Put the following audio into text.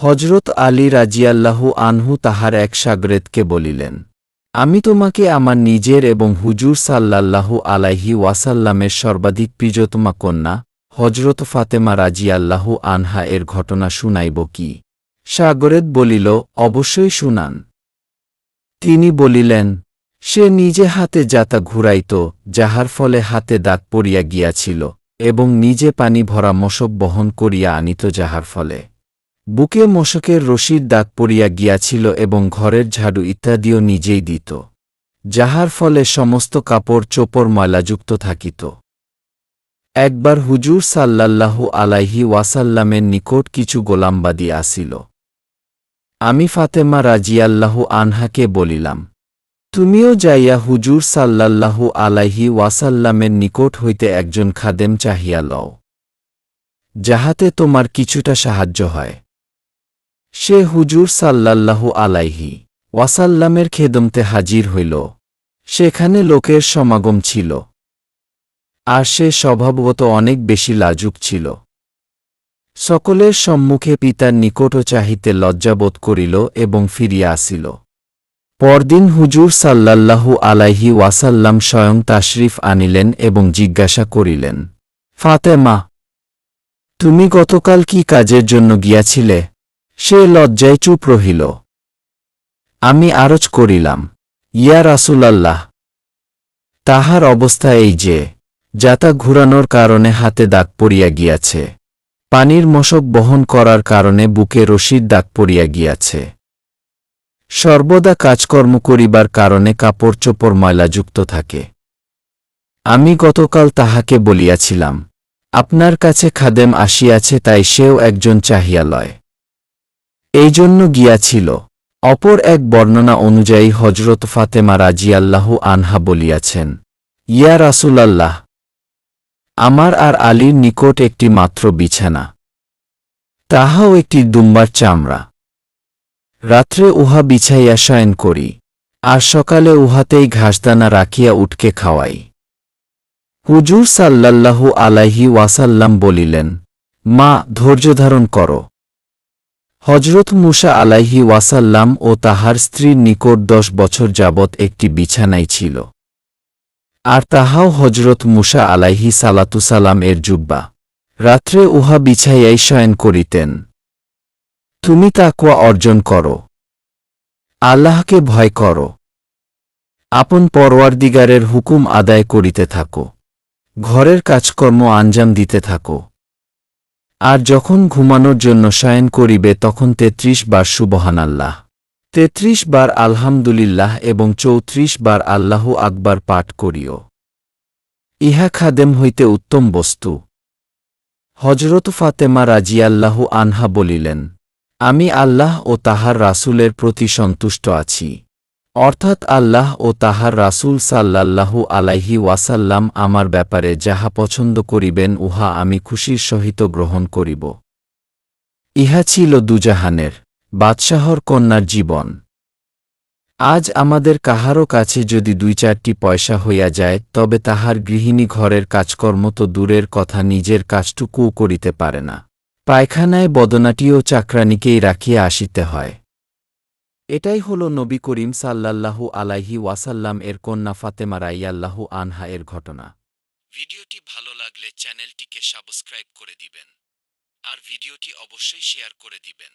হজরত আলী রাজিয়াল্লাহু আনহু তাহার এক শাগরেদকে বলিলেন, আমি তোমাকে আমার নিজের এবং হুজুর সাল্লাল্লাহু আলাইহি ওয়াসাল্লামের সর্বাধিক প্রিয়তমা কন্যা হজরত ফাতেমা রাজিয়াল্লাহু আনহা এর ঘটনা শুনাইব কি? শাগরেদ বলিল, অবশ্যই শুনান। তিনি বলিলেন, সে নিজে হাতে যাতা ঘুরাইত, যাহার ফলে হাতে দাগ পড়িয়া গিয়াছিল, এবং নিজে পানি ভরা মশক বহন করিয়া আনিত, যাহার ফলে বুকে মশকের রশির দাগ পড়িয়া গিয়াছিল, এবং ঘরের ঝাড়ু ইত্যাদিও নিজেই দিত, যাহার ফলে সমস্ত কাপড় চোপড় ময়লাযুক্ত থাকিত। একবার হুজুর সাল্লাল্লাহু আলাইহি ওয়াসাল্লামের নিকট কিছু গোলামবাদী আসিল। আমি ফাতেমা রাজিয়াল্লাহু আনহাকে বলিলাম, তুমিও যাইয়া হুজুর সাল্লাল্লাহু আলাইহি ওয়াসাল্লামের নিকট হইতে একজন খাদেম চাহিয়া লও, যাহাতে তোমার কিছুটা সাহায্য হয়। সে হুজুর সাল্লাল্লাহু আলাইহি ওয়াসাল্লামের খেদমতে হাজির হইল। সেখানে লোকের সমাগম ছিল, আর সে স্বভাবগত অনেক বেশি লাজুক ছিল। সকলের সম্মুখে পিতার নিকটও চাহিতে লজ্জাবোধ করিল এবং ফিরিয়া আসিল। পরদিন হুজুর সাল্লাল্লাহু আলাইহি ওয়াসাল্লাম স্বয়ং তাশরিফ আনিলেন এবং জিজ্ঞাসা করিলেন, ফাতেমা, তুমি গতকাল কি কাজের জন্য গিয়াছিলে? সে লজ্জায় চুপ রহিল। আমি আরজ করিলাম, ইয়া রাসূলাল্লাহ, তাহার অবস্থা এই যে, যাতা ঘুরানোর কারণে হাতে দাগ পড়িয়া গিয়াছে, পানির মশক বহন করার কারণে বুকে রশির দাগ পড়িয়া গিয়াছে, সর্বদা কাজকর্ম করিবার কারণে কাপড় চোপড় ময়লাযুক্ত থাকে। আমি গতকাল তাহাকে বলিয়াছিলাম, আপনার কাছে খাদেম আসিয়াছে, তাই সেও একজন চাহিয়া লয়, এই জন্য গিয়াছিল। অপর এক বর্ণনা অনুযায়ী হজরত ফাতেমা রাজিয়াল্লাহু আনহা বলিয়াছেন, ইয়া রাসূলাল্লাহ, আমার আর আলীর নিকট একটি মাত্র বিছানা, তাহাও একটি দুম্বার চামড়া। রাত্রে উহা বিছাইয়া শয়ন করি, আর সকালে উহাতেই ঘাসদানা রাখিয়া উটকে খাওয়াই। হুজুর সাল্লাল্লাহু আলাইহি ওয়াসাল্লাম বলিলেন, মা, ধৈর্যধারণ কর। হজরত মুসা আলাইহি ওয়াসাল্লাম ও তাহার স্ত্রীর নিকট 10 বছর যাবৎ একটি বিছানাই ছিল, আর তাহাও হজরত মুসা আলাইহি সালাতুসালাম এর জুব্বা। রাত্রে উহা বিছাইয়াই শয়ন করিতেন। তুমি তাকওয়া অর্জন কর, আল্লাহকে ভয় কর, আপন পরওয়ারদিগারের হুকুম আদায় করিতে থাকো, ঘরের কাজকর্ম আঞ্জাম দিতে থাকো, আর যখন ঘুমানোর জন্য শয়ন করিবে তখন 33 বার সুবহানাল্লাহ, 33 বার আলহামদুলিল্লাহ এবং 34 বার আল্লাহু আকবার পাঠ করিও। ইহা খাদেম হইতে উত্তম বস্তু। হজরত ফাতেমা রাজিয়াল্লাহু আনহা বলিলেন, আমি আল্লাহ ও তাহার রাসূলের প্রতি সন্তুষ্ট আছি, অর্থাৎ আল্লাহ ও তাহার রাসূল সাল্লাল্লাহু আলাইহি ওয়াসাল্লাম আমার ব্যাপারে যাহা পছন্দ করিবেন উহা আমি খুশির সহিত গ্রহণ করিব। ইহা ছিল দুজাহানের বাদশাহর কন্যার জীবন। আজ আমাদের কাহারও কাছে যদি 2-4টি পয়সা হইয়া যায়, তবে তাহার গৃহিণী ঘরের কাজকর্ম তো দূরের কথা, নিজের কাজটুকুও করিতে পারে না। পায়খানায় বদনাটিও চাকরানিকেই রাখিয়া আসিতে হয়। এটাই হল নবী করিম সাল্লাল্লাহু আলাইহি ওয়াসাল্লাম এর কন্যা ফাতেমা রাদিয়াল্লাহু আনহা এর ঘটনা। ভিডিওটি ভালো লাগলে চ্যানেলটিকে সাবস্ক্রাইব করে দিবেন, আর ভিডিওটি অবশ্যই শেয়ার করে দিবেন।